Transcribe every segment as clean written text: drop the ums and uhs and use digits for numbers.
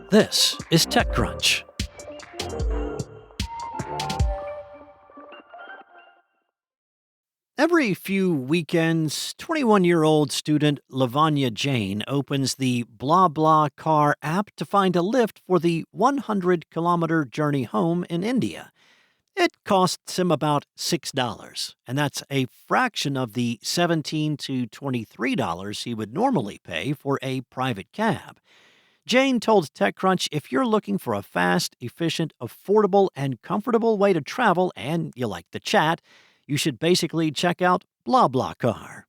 This is TechCrunch. Every few weekends, 21-year-old student Lavanya Jain opens the BlaBlaCar app to find a lift for the 100-kilometer journey home in India. It costs him about $6, and that's a fraction of the $17 to $23 he would normally pay for a private cab. Jane told TechCrunch if you're looking for a fast, efficient, affordable, and comfortable way to travel and you like to chat, you should basically check out BlaBlaCar.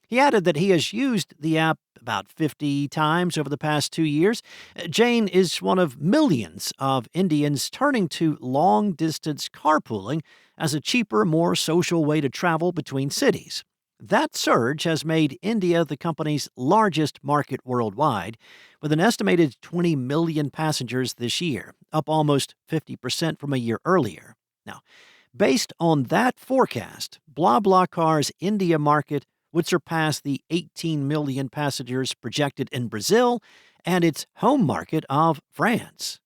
He added that he has used the app about 50 times over the past 2 years. Jane is one of millions of Indians turning to long-distance carpooling as a cheaper, more social way to travel between cities. That surge has made India the company's largest market worldwide, with an estimated 20 million passengers this year, up almost 50% from a year earlier. Now, based on that forecast, BlaBlaCar's India market would surpass the 18 million passengers projected in Brazil and its home market of France.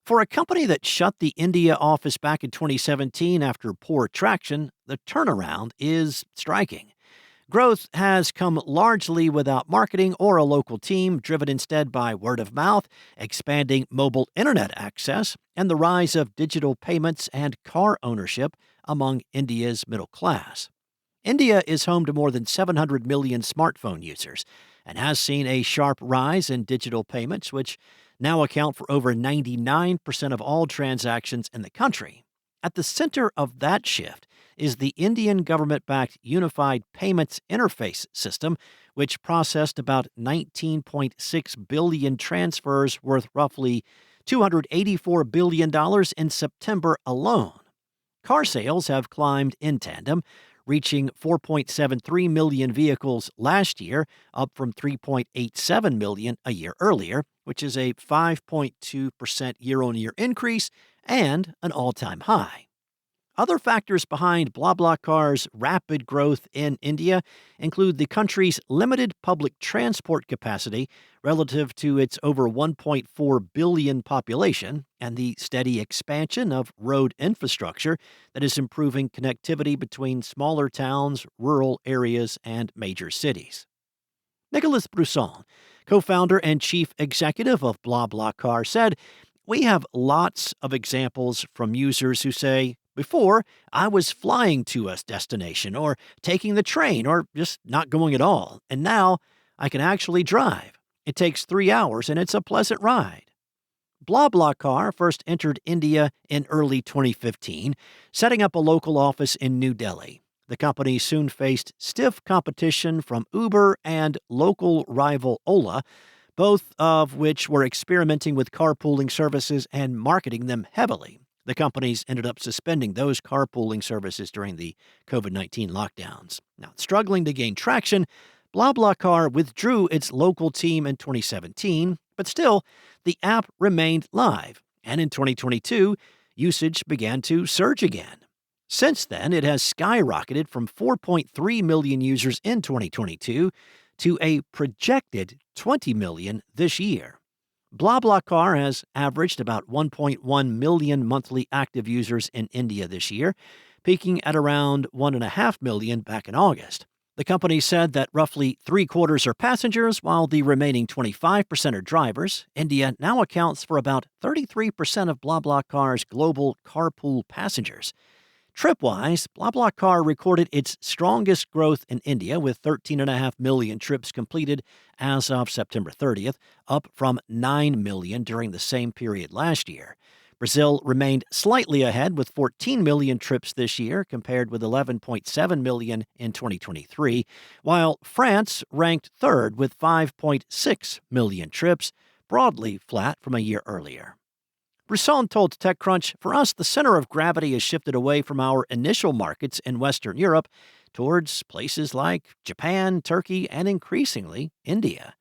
For a company that shut the India office back in 2017 after poor traction, the turnaround is striking. Growth has come largely without marketing or a local team, driven instead by word of mouth, expanding mobile internet access, and the rise of digital payments and car ownership among India's middle class. India is home to more than 700 million smartphone users and has seen a sharp rise in digital payments, which now account for over 99% of all transactions in the country. At the center of that shift is the Indian government-backed Unified Payments Interface System, which processed about 19.6 billion transfers worth roughly $284 billion in September alone. Car sales have climbed in tandem, reaching 4.73 million vehicles last year, up from 3.87 million a year earlier, which is a 5.2% year-on-year increase and an all-time high. Other factors behind BlaBlaCar's rapid growth in India include the country's limited public transport capacity relative to its over 1.4 billion population and the steady expansion of road infrastructure that is improving connectivity between smaller towns, rural areas, and major cities. Nicolas Brisson, co-founder and chief executive of BlaBlaCar, said, "We have lots of examples from users who say, before, I was flying to a destination or taking the train or just not going at all, and now I can actually drive. It takes 3 hours and it's a pleasant ride." BlaBlaCar first entered India in early 2015, setting up a local office in New Delhi. The company soon faced stiff competition from Uber and local rival Ola, both of which were experimenting with carpooling services and marketing them heavily. The companies ended up suspending those carpooling services during the COVID-19 lockdowns. Now, struggling to gain traction, BlaBlaCar withdrew its local team in 2017, but still, the app remained live, and in 2022, usage began to surge again. Since then, it has skyrocketed from 4.3 million users in 2022 to a projected 20 million this year. BlaBlaCar has averaged about 1.1 million monthly active users in India this year, peaking at around 1.5 million back in August. The company said that roughly three-quarters are passengers, while the remaining 25% are drivers. India now accounts for about 33% of BlaBlaCar's global carpool passengers. Trip-wise, BlaBlaCar recorded its strongest growth in India with 13.5 million trips completed as of September 30th, up from 9 million during the same period last year. Brazil remained slightly ahead with 14 million trips this year compared with 11.7 million in 2023, while France ranked third with 5.6 million trips, broadly flat from a year earlier. Brisson told TechCrunch, "For us, the center of gravity has shifted away from our initial markets in Western Europe towards places like Japan, Turkey, and increasingly India."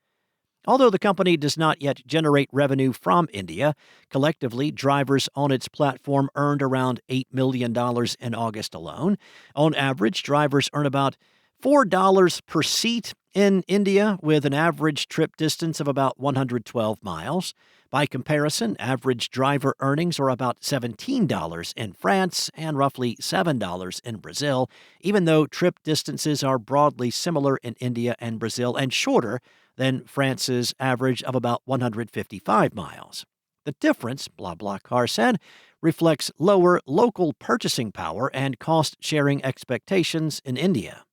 Although the company does not yet generate revenue from India, collectively, drivers on its platform earned around $8 million in August alone. On average, drivers earn about $4 per seat in India, with an average trip distance of about 112 miles. By comparison, average driver earnings are about $17 in France and roughly $7 in Brazil, even though trip distances are broadly similar in India and Brazil and shorter than France's average of about 155 miles. The difference, BlaBlaCar said, reflects lower local purchasing power and cost-sharing expectations in India.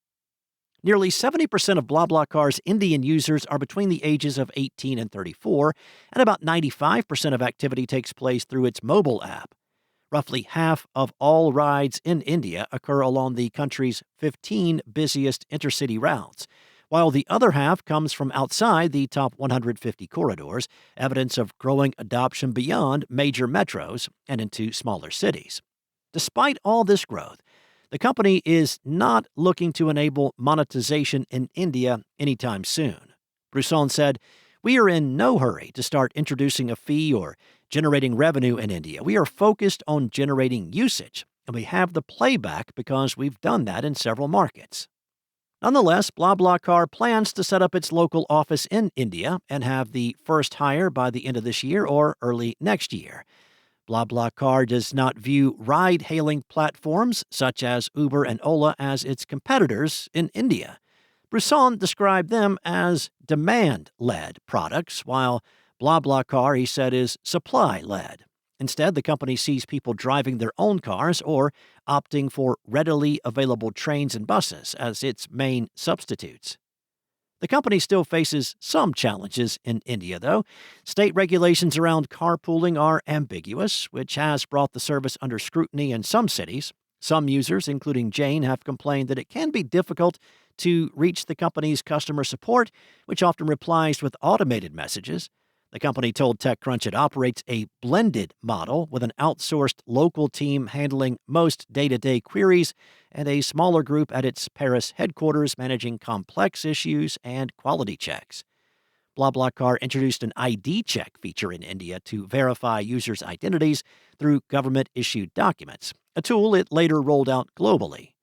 Nearly 70% of BlaBlaCar's Indian users are between the ages of 18 and 34, and about 95% of activity takes place through its mobile app. Roughly half of all rides in India occur along the country's 15 busiest intercity routes, while the other half comes from outside the top 150 corridors, evidence of growing adoption beyond major metros and into smaller cities. Despite all this growth, the company is not looking to enable monetization in India anytime soon. Broussard said, "We are in no hurry to start introducing a fee or generating revenue in India. We are focused on generating usage, and we have the playback because we've done that in several markets." Nonetheless, BlaBlaCar plans to set up its local office in India and have the first hire by the end of this year or early next year. BlaBlaCar does not view ride-hailing platforms such as Uber and Ola as its competitors in India. Broussard described them as demand-led products, while BlaBlaCar, he said, is supply-led. Instead, the company sees people driving their own cars or opting for readily available trains and buses as its main substitutes. The company still faces some challenges in India, though. State regulations around carpooling are ambiguous, which has brought the service under scrutiny in some cities. Some users, including Jane, have complained that it can be difficult to reach the company's customer support, which often replies with automated messages. The company told TechCrunch it operates a blended model with an outsourced local team handling most day-to-day queries and a smaller group at its Paris headquarters managing complex issues and quality checks. BlaBlaCar introduced an ID check feature in India to verify users' identities through government-issued documents, a tool it later rolled out globally.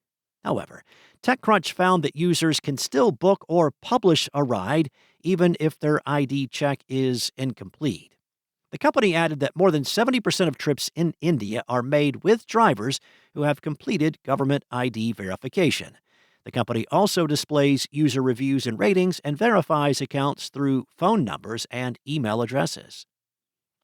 However, TechCrunch found that users can still book or publish a ride even if their ID check is incomplete. The company added that more than 70% of trips in India are made with drivers who have completed government ID verification. The company also displays user reviews and ratings and verifies accounts through phone numbers and email addresses.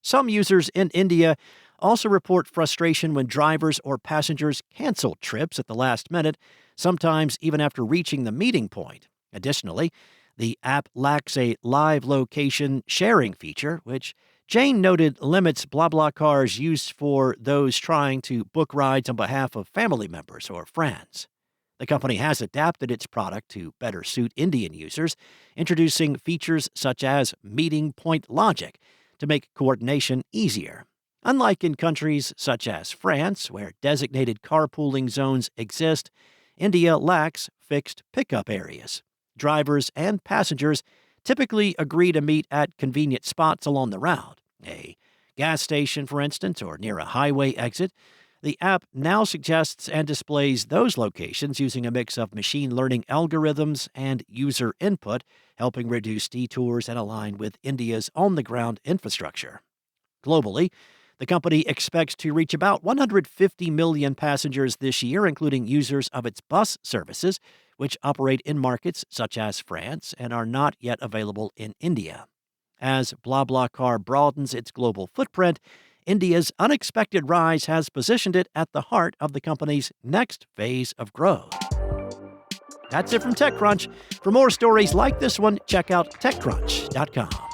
Some users in India also report frustration when drivers or passengers cancel trips at the last minute, sometimes even after reaching the meeting point. Additionally, the app lacks a live location sharing feature, which Jane noted limits BlaBlaCar's use for those trying to book rides on behalf of family members or friends. The company has adapted its product to better suit Indian users, introducing features such as meeting point logic to make coordination easier. Unlike in countries such as France, where designated carpooling zones exist, India lacks fixed pickup areas. Drivers and passengers typically agree to meet at convenient spots along the route, a gas station, for instance, or near a highway exit. The app now suggests and displays those locations using a mix of machine learning algorithms and user input, helping reduce detours and align with India's on-the-ground infrastructure. Globally, the company expects to reach about 150 million passengers this year, including users of its bus services, which operate in markets such as France and are not yet available in India. As BlaBlaCar broadens its global footprint, India's unexpected rise has positioned it at the heart of the company's next phase of growth. That's it from TechCrunch. For more stories like this one, check out TechCrunch.com.